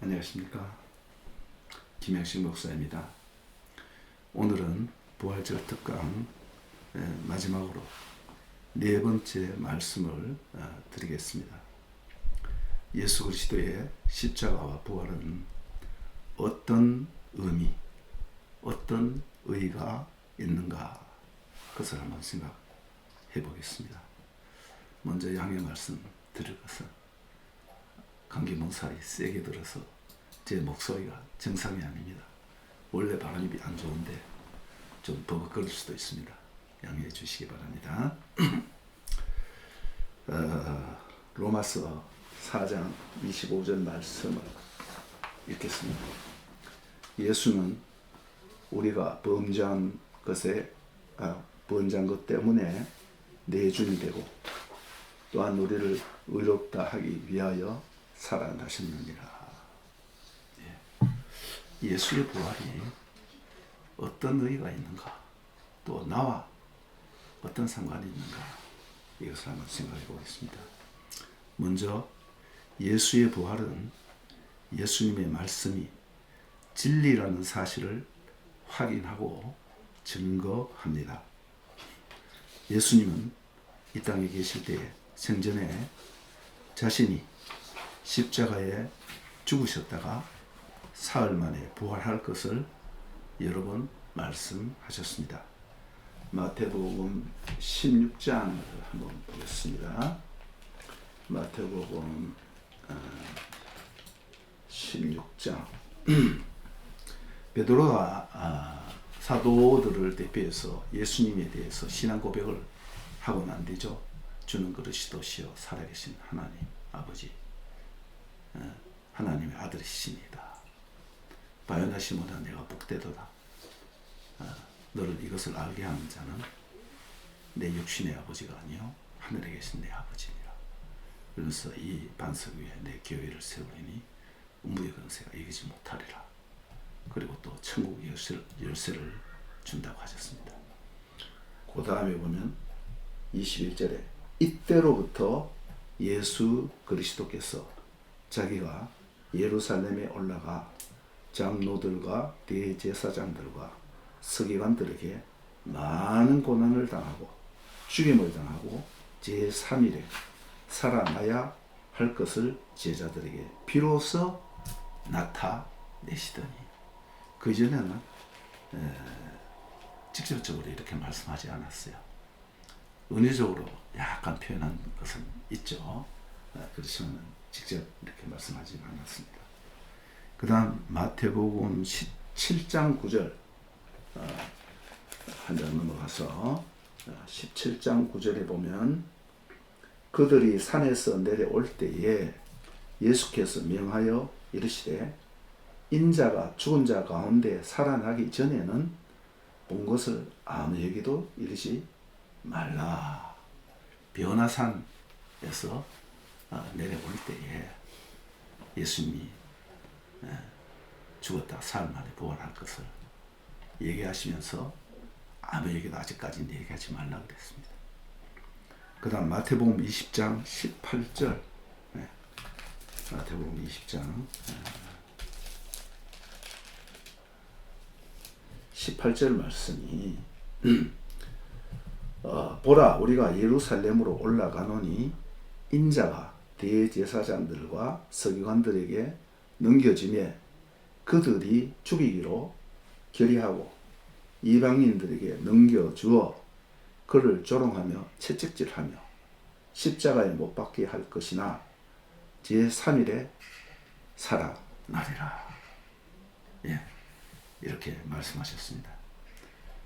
안녕하십니까. 김양식 목사입니다. 오늘은 부활절 특강 마지막으로 네 번째 말씀을 드리겠습니다. 예수 그리스도의 십자가와 부활은 어떤 의미, 어떤 의의가 있는가, 그것을 한번 생각해 보겠습니다. 먼저 양해 말씀 드릴 것은 감기 몸살이 세게 들어서 제 목소리가 정상이 아닙니다. 원래 바람이 안 좋은데 좀 버벅거릴 수도 있습니다. 양해해 주시기 바랍니다. 로마서 4장 25절 말씀을 읽겠습니다. 예수는 우리가 범죄한 것 때문에 내준이 되고 또한 우리를 의롭다 하기 위하여 살아나셨느니라. 예수의 부활이 어떤 의의가 있는가, 또 나와 어떤 상관이 있는가, 이것을 한번 생각해 보겠습니다. 먼저 예수의 부활은 예수님의 말씀이 진리라는 사실을 확인하고 증거합니다. 예수님은 이 땅에 계실 때 생전에 자신이 십자가에 죽으셨다가 사흘 만에 부활할 것을 여러 번 말씀하셨습니다. 마태복음 16장을 한번 보겠습니다. 마태복음 16장 베드로가 사도들을 대표해서 예수님에 대해서 신앙 고백을 하고 난 뒤죠. 주는 그리스도시요 살아계신 하나님 아버지, 하나님의 아들이십니다. 바요나 시몬아 내가 복되도다. 너를 이것을 알게 하는 자는 내 육신의 아버지가 아니요 하늘에 계신 내 아버지니라. 그래서 이 반석 위에 내 교회를 세우리니 음부의 권세가 이기지 못하리라. 그리고 또 천국 열쇠를 준다고 하셨습니다. 그 다음에 보면 21절에 이때로부터 예수 그리스도께서 자기가 예루살렘에 올라가 장로들과 대제사장들과 서기관들에게 많은 고난을 당하고 죽임을 당하고 제3일에 살아나야 할 것을 제자들에게 비로소 나타내시더니, 그전에는 직접적으로 이렇게 말씀하지 않았어요. 은유적으로 약간 표현한 것은 있죠. 그렇지만 직접 이렇게 말씀하지 않았습니다. 그 다음 마태복음 17장 9절 한 장 넘어가서 17장 9절에 보면 그들이 산에서 내려올 때에 예수께서 명하여 이르시되 인자가 죽은 자 가운데 살아나기 전에는 본 것을 아무에게도 이르지 말라. 변화산에서 내려올 때에 예수님이 죽었다 사흘 만에 부활할 것을 얘기하시면서 아무에게도 아직까지는 얘기하지 말라 그랬습니다. 그 다음 마태복음 20장 18절, 마태복음 20장 18절 말씀이 보라 우리가 예루살렘으로 올라가노니 인자가 대제사장들과 서기관들에게 넘겨지매 그들이 죽이기로 결의하고 이방인들에게 넘겨주어 그를 조롱하며 채찍질하며 십자가에 못 박게 할 것이나 제3일에 살아나리라. 이렇게 말씀하셨습니다.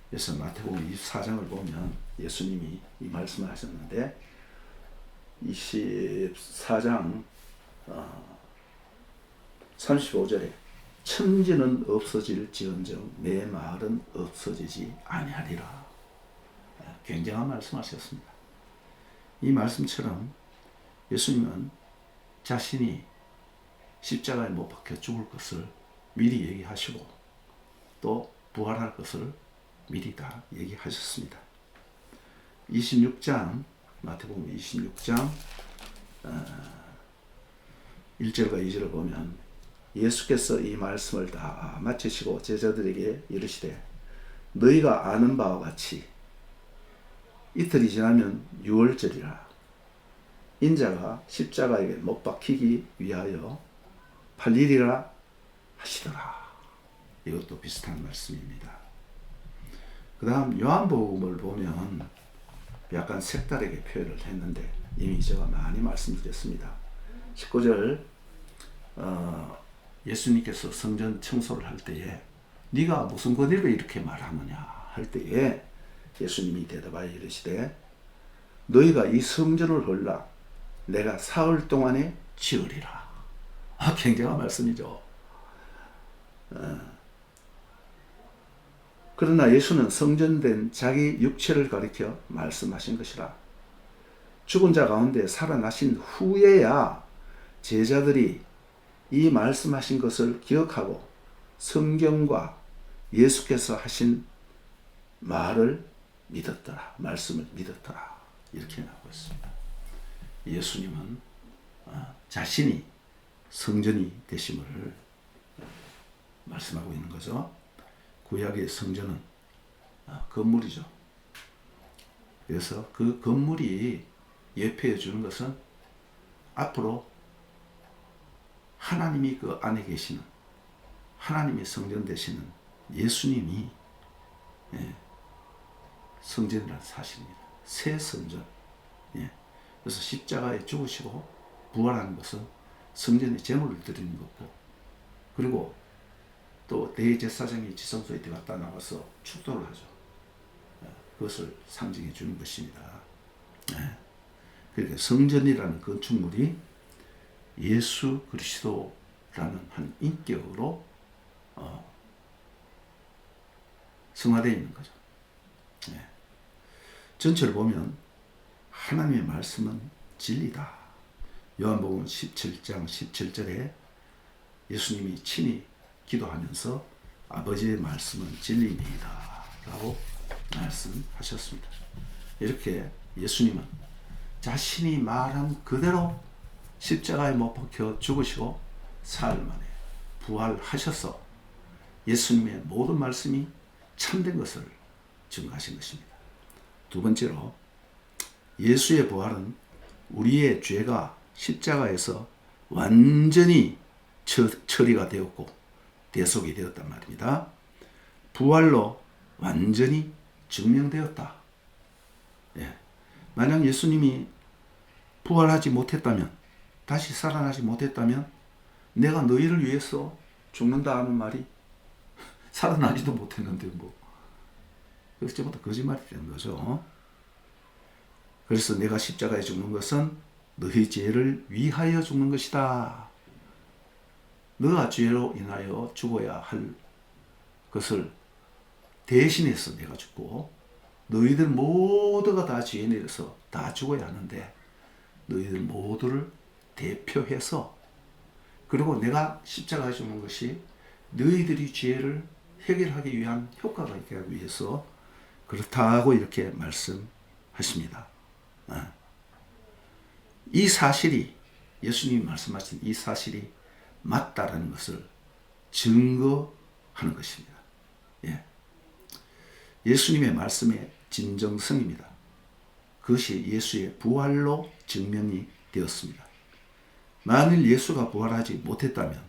그래서 마태복음 24장을 보면 예수님이 이 말씀을 하셨는데 24장 35절에 천지는 없어질지언정 내 말은 없어지지 아니하리라. 굉장한 말씀하셨습니다. 이 말씀처럼 예수님은 자신이 십자가에 못 박혀 죽을 것을 미리 얘기하시고 또 부활할 것을 미리 다 얘기하셨습니다. 26장 마태복음 26장 1절과 2절을 보면 예수께서 이 말씀을 다 마치시고 제자들에게 이르시되 너희가 아는 바와 같이 이틀이 지나면 유월절이라 인자가 십자가에 못 박히기 위하여 팔리리라 하시더라. 이것도 비슷한 말씀입니다. 그 다음 요한복음을 보면 약간 색다르게 표현을 했는데 이미 제가 많이 말씀드렸습니다. 19절 예수님께서 성전 청소를 할 때에 네가 무슨 권위로 이렇게 말하느냐 할 때에 예수님이 대답하여 이르시되 너희가 이 성전을 헐라 내가 사흘 동안에 지으리라. 굉장한 말씀이죠. 그러나 예수는 성전된 자기 육체를 가리켜 말씀하신 것이라. 죽은 자 가운데 살아나신 후에야 제자들이 이 말씀하신 것을 기억하고 성경과 예수께서 하신 말을 믿었더라. 말씀을 믿었더라. 이렇게 나오고 있습니다. 예수님은 자신이 성전이 되심을 말씀하고 있는 거죠. 구약의 성전은 건물이죠. 그래서 그 건물이 예표해 주는 것은 앞으로 하나님이 그 안에 계시는 하나님의 성전 되시는 예수님이 성전이라는 사실입니다. 새 성전. 그래서 십자가에 죽으시고 부활하는 것은 성전에 제물을 드리는 거고, 그리고 또 대제사장이 지성소에 들어갔다 나와서 축도를 하죠. 그것을 상징해 주는 것입니다. 그러니까 성전이라는 건축물이 예수 그리스도라는 한 인격으로 성화되어 있는 거죠. 전체를 보면 하나님의 말씀은 진리다. 요한복음 17장 17절에 예수님이 친히 기도하면서 아버지의 말씀은 진리입니다 라고 말씀하셨습니다. 이렇게 예수님은 자신이 말한 그대로 십자가에 못 박혀 죽으시고 사흘 만에 부활하셔서 예수님의 모든 말씀이 참된 것을 증거하신 것입니다. 두 번째로 예수의 부활은 우리의 죄가 십자가에서 완전히 처리가 되었고 대속이 되었단 말입니다. 부활로 완전히 증명되었다. 만약 예수님이 부활하지 못했다면, 다시 살아나지 못했다면 내가 너희를 위해서 죽는다 하는 말이 살아나지도 못했는데 그래서 전부 다 거짓말이 되는 거죠. 그래서 내가 십자가에 죽는 것은 너희 죄를 위하여 죽는 것이다. 너가 죄로 인하여 죽어야 할 것을 대신해서 내가 죽고, 너희들 모두가 다 죄에 내려서 다 죽어야 하는데 너희들 모두를 대표해서, 그리고 내가 십자가에 죽는 것이 너희들이 죄를 해결하기 위한 효과가 있게 하기 위해서 그렇다고 이렇게 말씀하십니다. 이 사실이, 예수님이 말씀하신 이 사실이 맞다라는 것을 증거하는 것입니다. 예수님의 말씀의 진정성입니다. 그것이 예수의 부활로 증명이 되었습니다. 만일 예수가 부활하지 못했다면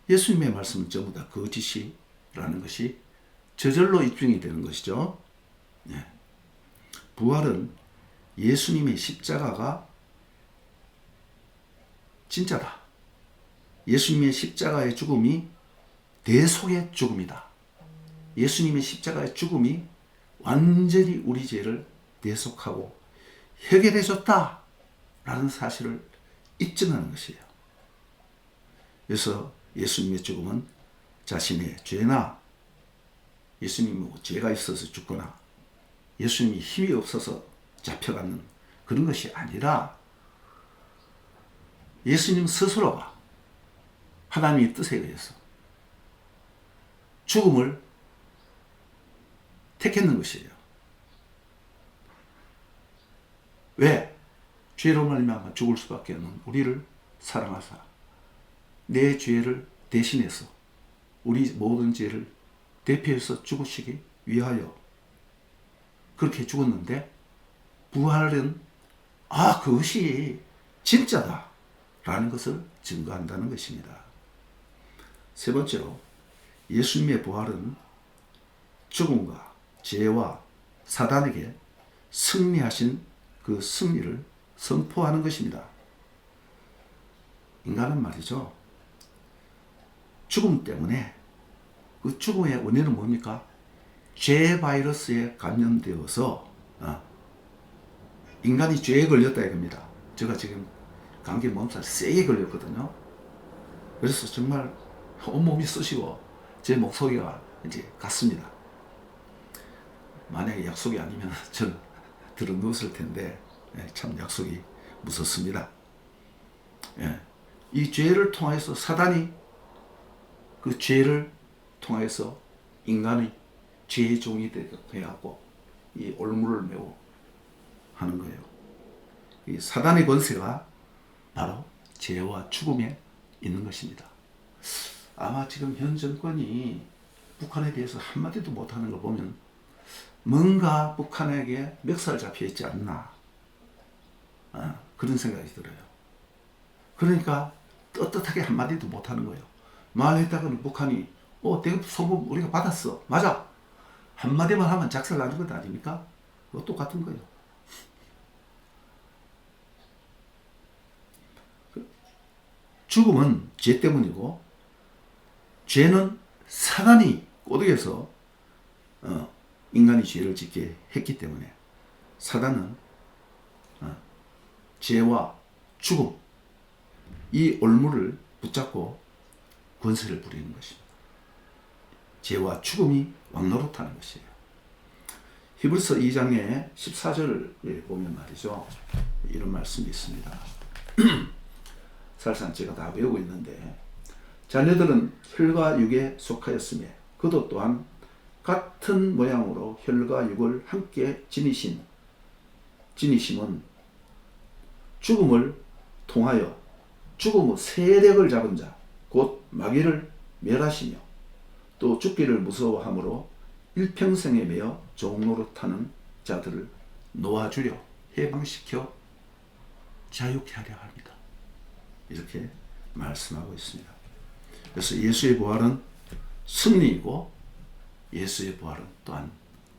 예수님의 말씀은 전부 다 거짓이라는 것이 저절로 입증이 되는 것이죠. 부활은 예수님의 십자가가 진짜다. 예수님의 십자가의 죽음이 대속의 죽음이다. 예수님의 십자가의 죽음이 완전히 우리 죄를 대속하고 해결해 줬다 라는 사실을 입증하는 것이에요. 그래서 예수님의 죽음은 자신의 죄나 예수님이 죄가 있어서 죽거나 예수님이 힘이 없어서 잡혀가는 그런 것이 아니라 예수님 스스로가 하나님의 뜻에 의해서 죽음을 택했는 것이에요. 왜? 죄로 말미암아 죽을 수밖에 없는 우리를 사랑하사 내 죄를 대신해서 우리 모든 죄를 대표해서 죽으시기 위하여 그렇게 죽었는데 부활은 그것이 진짜다 라는 것을 증거한다는 것입니다. 세 번째로 예수님의 부활은 죽음과 죄와 사단에게 승리하신 그 승리를 선포하는 것입니다. 인간은 말이죠, 죽음 때문에 그 죽음의 원인은 뭡니까? 죄 바이러스에 감염되어서 인간이 죄에 걸렸다 이겁니다. 제가 지금 감기 몸살 세게 걸렸거든요. 그래서 정말 온몸이 쑤시고 제 목소리가 이제 갔습니다. 만약에 약속이 아니면 저는 들어 누웠을 텐데 참 약속이 무섭습니다. 이 죄를 통해서 사단이 그 죄를 통해서 인간의 죄의 종이 되어갖고 이 올무를 메고 하는 거예요. 이 사단의 권세가 바로 죄와 죽음에 있는 것입니다. 아마 지금 현 정권이 북한에 대해서 한마디도 못하는 걸 보면 뭔가 북한에게 멱살 잡혀 있지 않나 그런 생각이 들어요. 그러니까 떳떳하게 한마디도 못하는 거예요. 말했다가는 북한이 대급 소금 우리가 받았어. 맞아. 한마디만 하면 작살 나는 것 아닙니까? 그거 똑같은 거예요. 죽음은 죄 때문이고 죄는 사단이 꼬드겨서 인간이 죄를 짓게 했기 때문에 사단은 죄와 죽음 이 올무를 붙잡고 권세를 부리는 것입니다. 죄와 죽음이 왕노릇하는 것이에요. 히브리서 2장의 14절을 보면 말이죠, 이런 말씀이 있습니다. 사실상 제가 다 외우고 있는데, 자녀들은 혈과 육에 속하였으며 그도 또한 같은 모양으로 혈과 육을 함께 지니심은 죽음을 통하여 죽음의 세력을 잡은 자 곧 마귀를 멸하시며 또 죽기를 무서워함으로 일평생에 매여 종노릇하는 자들을 놓아주려 해방시켜 자유케 하려 합니다. 이렇게 말씀하고 있습니다. 그래서 예수의 부활은 승리이고 예수의 부활은 또한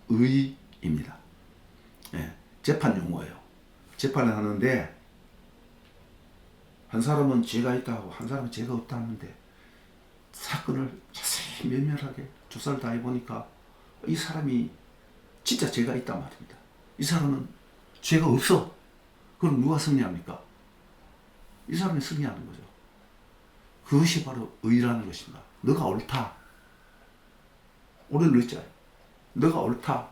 의입니다. 재판 용어예요. 재판을 하는데 한 사람은 죄가 있다고 한 사람은 죄가 없다 하는데 사건을 자세히 면밀하게 조사를 다 해보니까 이 사람이 진짜 죄가 있단 말입니다. 이 사람은 죄가 없어. 그럼 누가 승리합니까? 이 사람이 승리하는 거죠. 그것이 바로 의라는 것입니다. 너가 옳다. 옳은 의자. 너가 옳다.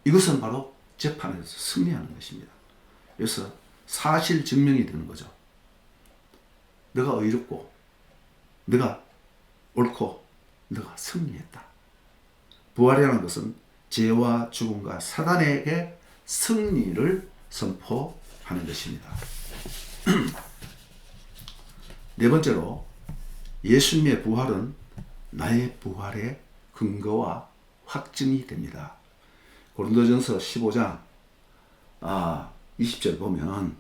이것은 바로 재판에서 승리하는 것입니다. 그래서 사실 증명이 되는 거죠. 너가 의롭고 너가 옳고 너가 승리했다. 부활이라는 것은 죄와 죽음과 사단에게 승리를 선포하는 것입니다. 네 번째로 예수님의 부활은 나의 부활의 근거와 확증이 됩니다. 고린도전서 15장 20절 보면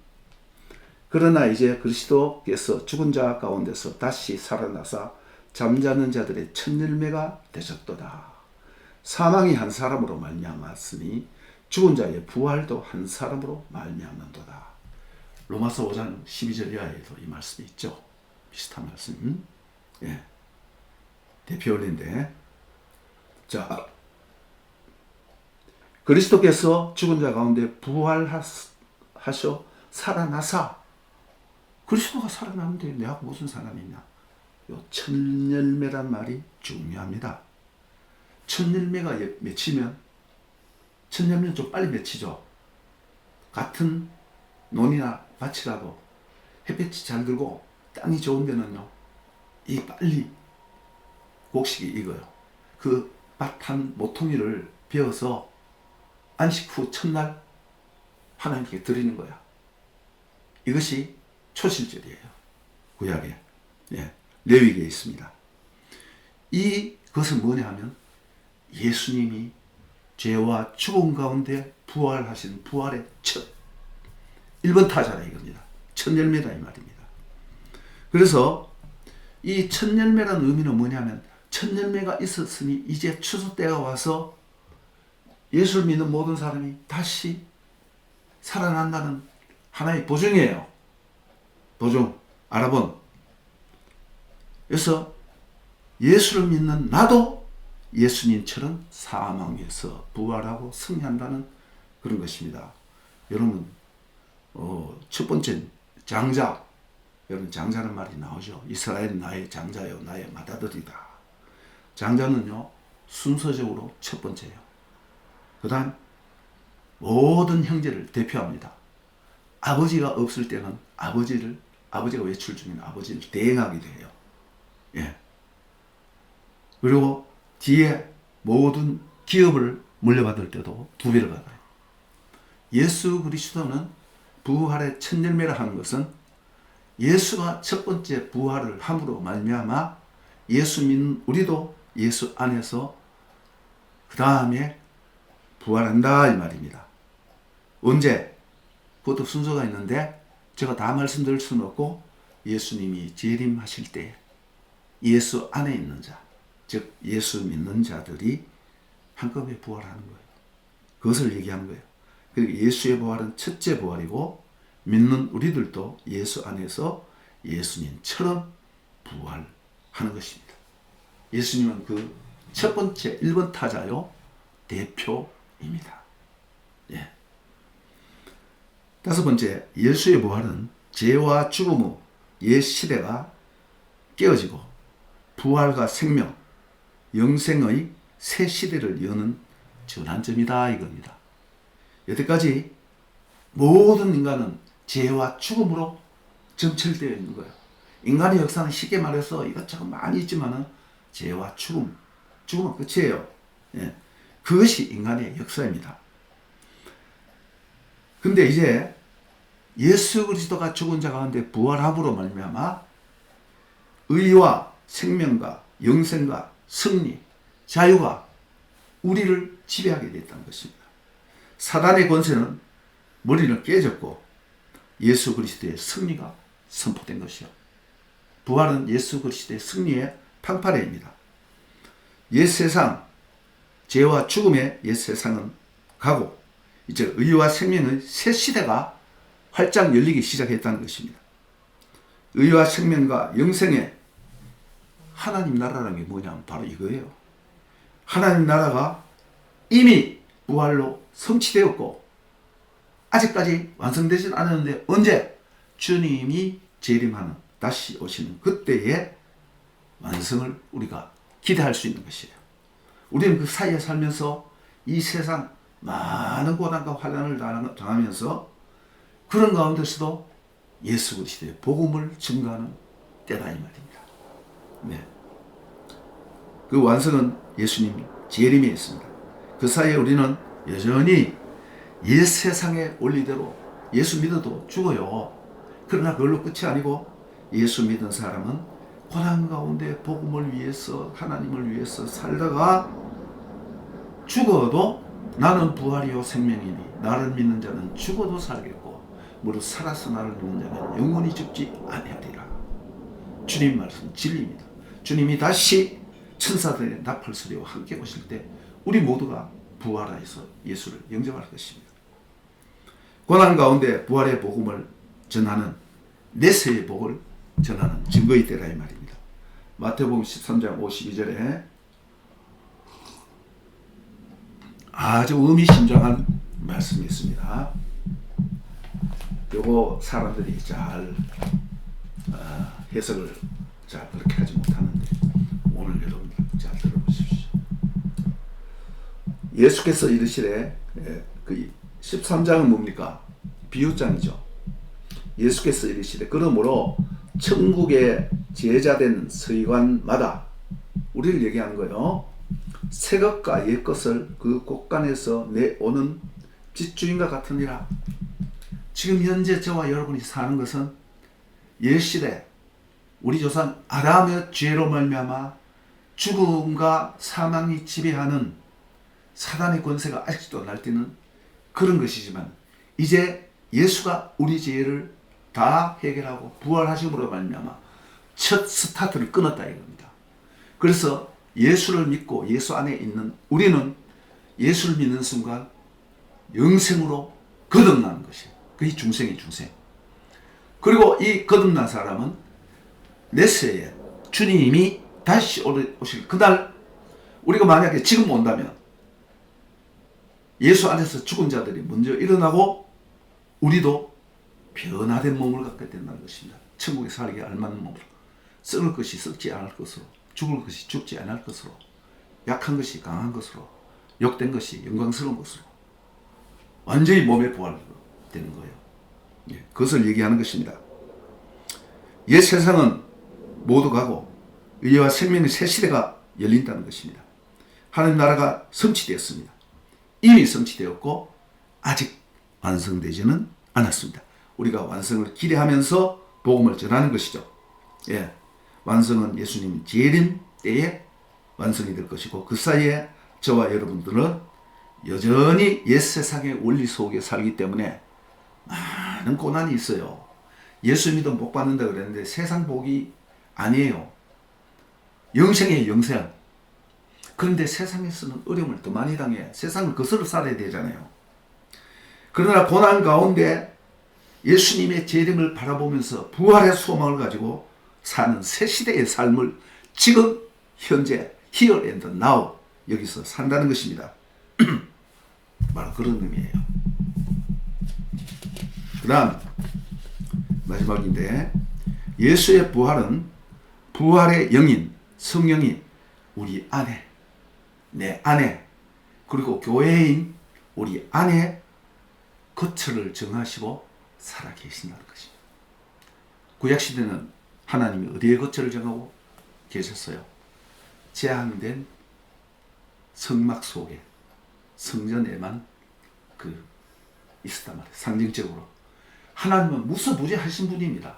그러나 이제 그리스도께서 죽은 자 가운데서 다시 살아나사 잠자는 자들의 첫 열매가 되셨도다. 사망이 한 사람으로 말미암았으니 죽은 자의 부활도 한 사람으로 말미암는도다. 로마서 5장 12절 이하에도 이 말씀이 있죠. 비슷한 말씀. 대표원인데, 자, 그리스도께서 죽은 자 가운데 부활하셔 살아나사, 그리스도가 살아나는데 내하고 무슨 상관이 있냐? 요 첫 열매란 말이 중요합니다. 첫 열매가 맺히면, 첫 열매는 좀 빨리 맺히죠. 같은 논이나 밭이라도 햇볕이 잘 들고 땅이 좋은 데는요, 이 빨리 곡식이 익어요. 그 밭 한 모퉁이를 베어서 안식 후 첫날 하나님께 드리는 거야. 이것이 초실절이에요. 구약에. 레위기에 있습니다. 이것은 뭐냐 하면 예수님이 죄와 죽음 가운데 부활하신 부활의 첫 1번 타자라 이겁니다. 첫 열매다 이 말입니다. 그래서 이 첫 열매라는 의미는 뭐냐면 첫 열매가 있었으니 이제 추수 때가 와서 예수를 믿는 모든 사람이 다시 살아난다는 하나의 보증이에요. 보증, 알아본. 그래서 예수를 믿는 나도 예수님처럼 사망에서 부활하고 승리한다는 그런 것입니다. 여러분, 첫 번째 장자, 여러분 장자는 말이 나오죠. 이스라엘은 나의 장자요, 나의 맏아들이다. 장자는요, 순서적으로 첫 번째예요. 그 다음 모든 형제를 대표합니다. 아버지가 없을 때는 아버지가 외출 중인 아버지를 대행하기도 해요. 예. 그리고 뒤에 모든 기업을 물려받을 때도 2배를 받아요. 예수 그리스도는 부활의 첫 열매라 하는 것은 예수가 첫 번째 부활을 함으로 말미암아 예수 믿는 우리도 예수 안에서 그 다음에 부활한다 이 말입니다. 언제? 그것도 순서가 있는데 제가 다 말씀드릴 수는 없고 예수님이 재림하실 때 예수 안에 있는 자, 즉 예수 믿는 자들이 한꺼번에 부활하는 거예요. 그것을 얘기하는 거예요. 그리고 예수의 부활은 첫째 부활이고 믿는 우리들도 예수 안에서 예수님처럼 부활하는 것입니다. 예수님은 그 첫 번째 1번 타자요 대표입니다. 예. 다섯 번째, 예수의 부활은 죄와 죽음의 옛 시대가 깨어지고 부활과 생명, 영생의 새 시대를 여는 전환점이다 이겁니다. 여태까지 모든 인간은 죄와 죽음으로 점철되어 있는 거예요. 인간의 역사는 쉽게 말해서 이것저것 많이 있지만은 죄와 죽음은 끝이에요. 예. 그것이 인간의 역사입니다. 근데 이제 예수 그리스도가 죽은 자 가운데 부활함으로 말미암아 의와 생명과 영생과 승리, 자유가 우리를 지배하게 됐다는 것입니다. 사단의 권세는 머리는 깨졌고 예수 그리스도의 승리가 선포된 것이요. 부활은 예수 그리스도의 승리의 판파레입니다. 옛 세상, 죄와 죽음의 옛 세상은 가고 이제 의와 생명의 새 시대가 활짝 열리기 시작했다는 것입니다. 의와 생명과 영생의 하나님 나라라는 게 뭐냐면 바로 이거예요. 하나님 나라가 이미 부활로 성취되었고 아직까지 완성되진 않았는데 언제? 주님이 재림하는 다시 오시는 그때의 완성을 우리가 기대할 수 있는 것이에요. 우리는 그 사이에 살면서 이 세상 많은 고난과 환난을 당하면서 그런 가운데서도 예수 그리스도의 복음을 증거하는 때다 이 말입니다. 네. 그 완성은 예수님 재림에 있습니다. 그 사이에 우리는 여전히 옛 세상의 원리대로 예수 믿어도 죽어요. 그러나 그걸로 끝이 아니고 예수 믿은 사람은 고난 가운데 복음을 위해서 하나님을 위해서 살다가 죽어도 나는 부활이요 생명이니 나를 믿는 자는 죽어도 살겠고 무릇 살아서 나를 믿는 자는 영원히 죽지 아니하리라. 주님 말씀 진리입니다. 주님이 다시 천사들의 나팔 소리와 함께 오실 때 우리 모두가 부활하여서 예수를 영접할 것입니다. 고난 가운데 부활의 복음을 전하는 내세의 복을 전하는 증거의 때라 이 말입니다. 마태복음 13장 52절에 아주 의미심장한 말씀이 있습니다. 요거 사람들이 잘 해석을 잘 그렇게 하지 못하는데 오늘 여러분 잘 들어보십시오. 예수께서 이르시되 그 13장은 뭡니까? 비유장이죠. 예수께서 이르시되 그러므로 천국의 제자된 서기관마다 우리를 얘기하는 거예요. 새 것과 옛 것을 그 곳간에서 내오는 집주인과 같으니라. 지금 현재 저와 여러분이 사는 것은 옛 시대, 우리 조상 아담의 죄로 말미암아 죽음과 사망이 지배하는 사단의 권세가 아직도 날뛰는 그런 것이지만 이제 예수가 우리 죄를 다 해결하고 부활하심으로 말미암아 첫 스타트를 끊었다 이겁니다. 그래서 예수를 믿고 예수 안에 있는 우리는 예수를 믿는 순간 영생으로 거듭나는 것이에요. 그게 중생이 중생. 그리고 이 거듭난 사람은 내세에 주님이 다시 오실 그날 우리가 만약에 지금 온다면 예수 안에서 죽은 자들이 먼저 일어나고 우리도 변화된 몸을 갖게 된다는 것입니다. 천국에 살기 알맞는 몸으로 썩을 것이 썩지 않을 것으로 죽을 것이 죽지 않을 것으로 약한 것이 강한 것으로 욕된 것이 영광스러운 것으로 완전히 몸의 부활되는 거예요. 그것을 얘기하는 것입니다. 옛 세상은 모두 가고 의와 생명의 새 시대가 열린다는 것입니다. 하나님 나라가 성취되었습니다. 이미 성취되었고 아직 완성되지는 않았습니다. 우리가 완성을 기대하면서 복음을 전하는 것이죠. 예, 완성은 예수님 재림 때에 완성이 될 것이고 그 사이에 저와 여러분들은 여전히 옛 세상의 원리 속에 살기 때문에 많은 고난이 있어요. 예수 믿어 복 받는다 그랬는데 세상 복이 아니에요. 영생이에요, 영생. 그런데 세상에서는 어려움을 더 많이 당해. 세상을 거스러 살아야 되잖아요. 그러나 고난 가운데 예수님의 재림을 바라보면서 부활의 소망을 가지고 사는 새 시대의 삶을 지금 현재 here and now 여기서 산다는 것입니다. 바로 그런 의미예요. 그 다음 마지막인데 예수의 부활은 부활의 영인 성령이 우리 안에 내 안에 그리고 교회인 우리 안에 거처를 정하시고 살아계신다는 것입니다. 구약시대는 하나님이 어디에 거처를 정하고 계셨어요? 제한된 성막 속에 성전에만 있었단 말이에요. 상징적으로 하나님은 무소부재하신 분입니다.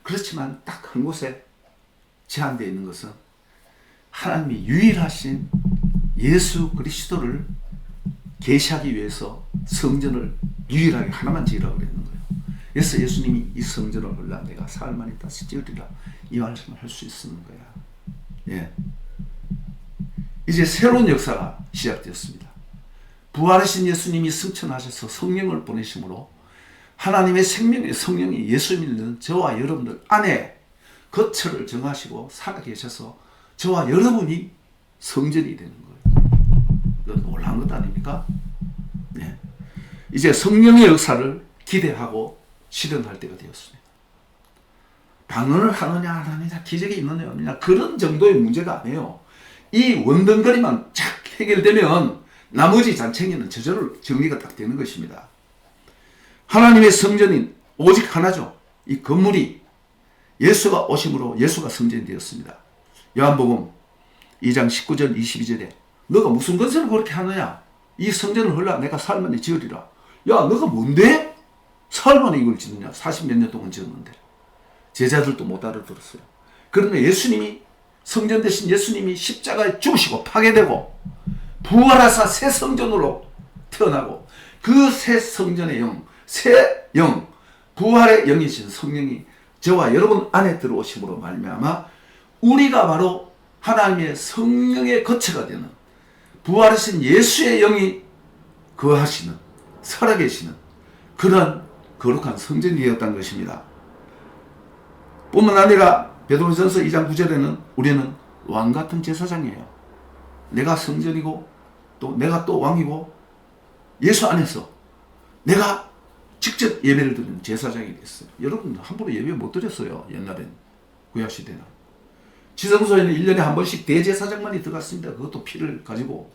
그렇지만 딱 한 곳에 제한되어 있는 것은 하나님이 유일하신 예수 그리스도를 계시하기 위해서 성전을 유일하게 하나만 지으라고 그랬는 거예요. 그래서 예수님이 이 성전을 헐라 내가 사흘 만에 다시 지으리라 이 말씀을 할 수 있는 거야. 예. 이제 새로운 역사가 시작되었습니다. 부활하신 예수님이 승천하셔서 성령을 보내심으로 하나님의 생명의 성령이 예수 믿는 저와 여러분들 안에 거처를 정하시고 살아계셔서 저와 여러분이 성전이 되는 거예요. 이건 놀라운 것 아닙니까? 네. 이제 성령의 역사를 기대하고 실현할 때가 되었습니다. 방언을 하느냐 안 하느냐 기적이 있느냐 없느냐 그런 정도의 문제가 아니에요. 이 원덩거리만 착 해결되면 나머지 잔챙이는 저절로 정리가 딱 되는 것입니다. 하나님의 성전인 오직 하나죠. 이 건물이 예수가 오심으로 예수가 성전이 되었습니다. 요한복음 2장 19절 22절에 너가 무슨 건설을 그렇게 하느냐? 이 성전을 헐라 내가 사흘 만에 지으리라. 야 너가 뭔데? 사흘 만에 이걸 짓느냐? 40몇 년 동안 지었는데. 제자들도 못 알아들었어요. 그러나 예수님이 성전 대신 예수님이 십자가에 죽으시고 파괴되고 부활하사 새 성전으로 태어나고 그 새 성전의 영, 새 영, 부활의 영이신 성령이 저와 여러분 안에 들어오심으로 말미암아 우리가 바로 하나님의 성령의 거처가 되는 부활하신 예수의 영이 거하시는 살아계시는 그런 거룩한 성전이 되었다는 것입니다. 뿐만 아니라 베드로전서 2장 9절에는 우리는 왕같은 제사장이에요. 내가 성전이고 또 내가 또 왕이고 예수 안에서 내가 직접 예배를 드리는 제사장이 됐어요. 여러분 함부로 예배 못 드렸어요. 옛날엔 구약시대는. 지성소에는 1년에 한 번씩 대제사장만이 들어갔습니다. 그것도 피를 가지고.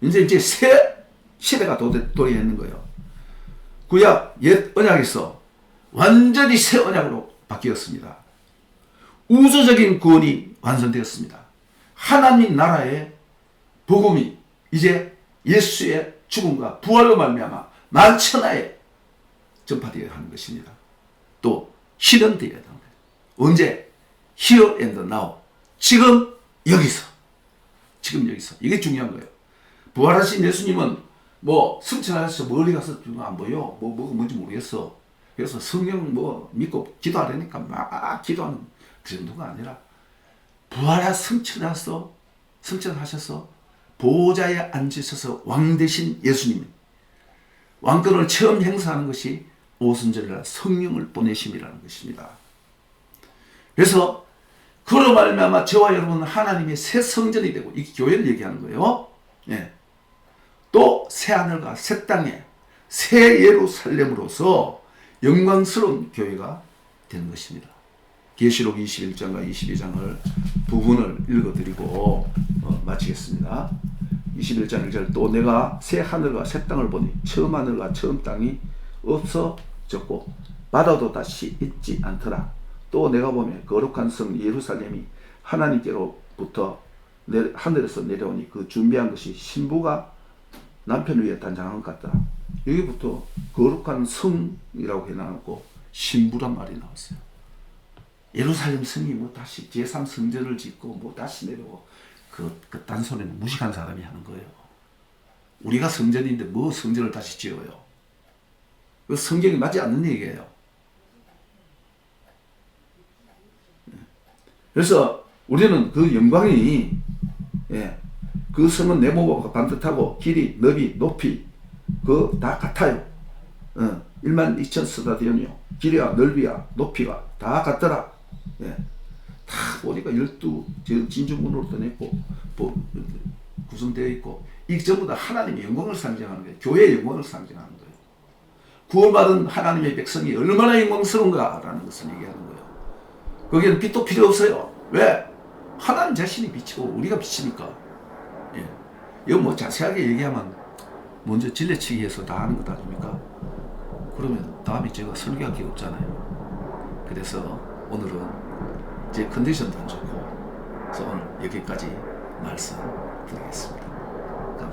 이제 새 시대가 도래했는 거예요. 구약 옛 언약에서 완전히 새 언약으로 바뀌었습니다. 우주적인 구원이 완성되었습니다. 하나님 나라의 복음이 이제 예수의 죽음과 부활로 말미암아 만천하에 전파되어야 하는 것입니다. 또 실현되어야 하는 거예요. 언제? here and now. 지금 여기서. 이게 중요한 거예요. 부활하신 예수님은 뭐 승천하셔서 멀리 가서 안 보여. 뭐가 뭔지 모르겠어. 그래서 성경 뭐 믿고 기도하려니까 막 기도하는 그 정도가 아니라 승천하셔서 보호자에 앉으셔서 왕 되신 예수님, 왕권을 처음 행사하는 것이 오순절이라 성령을 보내심이라는 것입니다. 그래서 그로 말미암아 저와 여러분은 하나님의 새 성전이 되고, 이 교회를 얘기하는 거예요. 예. 또 새 하늘과 새 땅에 새 예루살렘으로서 영광스러운 교회가 되는 것입니다. 계시록 21장과 22장을 부분을 읽어드리고 마치겠습니다. 21장 1절, 또 내가 새 하늘과 새 땅을 보니 처음 하늘과 처음 땅이 없어졌고 바다도 다시 있지 않더라. 또 내가 보면 거룩한 성 예루살렘이 하나님께로부터 하늘에서 내려오니 그 준비한 것이 신부가 남편 위에 단장한 것 같더라. 여기부터 거룩한 성이라고 해놨고 신부란 말이 나왔어요. 예루살렘 성이 뭐 다시 제3성전을 짓고 뭐 다시 내려오고 그 딴소리는 무식한 사람이 하는 거예요. 우리가 성전인데 뭐 성전을 다시 지어요. 그 성경이 맞지 않는 얘기예요. 그래서 우리는 그 영광이, 그 성은 네모보가 반듯하고 길이, 너비, 높이 그 다 같아요. 12,000스타디온이요. 길이와 넓이와 높이가 다 같더라. 다 보니까 12 진주문으로 떠냈고 구성되어 있고, 이 전부 다 하나님의 영광을 상징하는 거예요. 교회의 영광을 상징하는 거예요. 구원받은 하나님의 백성이 얼마나 영광스러운가라는 것을 얘기하는 거예요. 거기에는 빛도 필요 없어요. 왜? 하나님 자신이 빛이고 우리가 빛이니까. 이거 뭐 자세하게 얘기하면 먼저 질레치기해서 다 하는 것 아닙니까? 그러면 다음에 제가 설교할 게 없잖아요. 그래서 오늘은 제 컨디션도 안 좋고, 그래서 오늘 여기까지 말씀드리겠습니다. 감사합니다.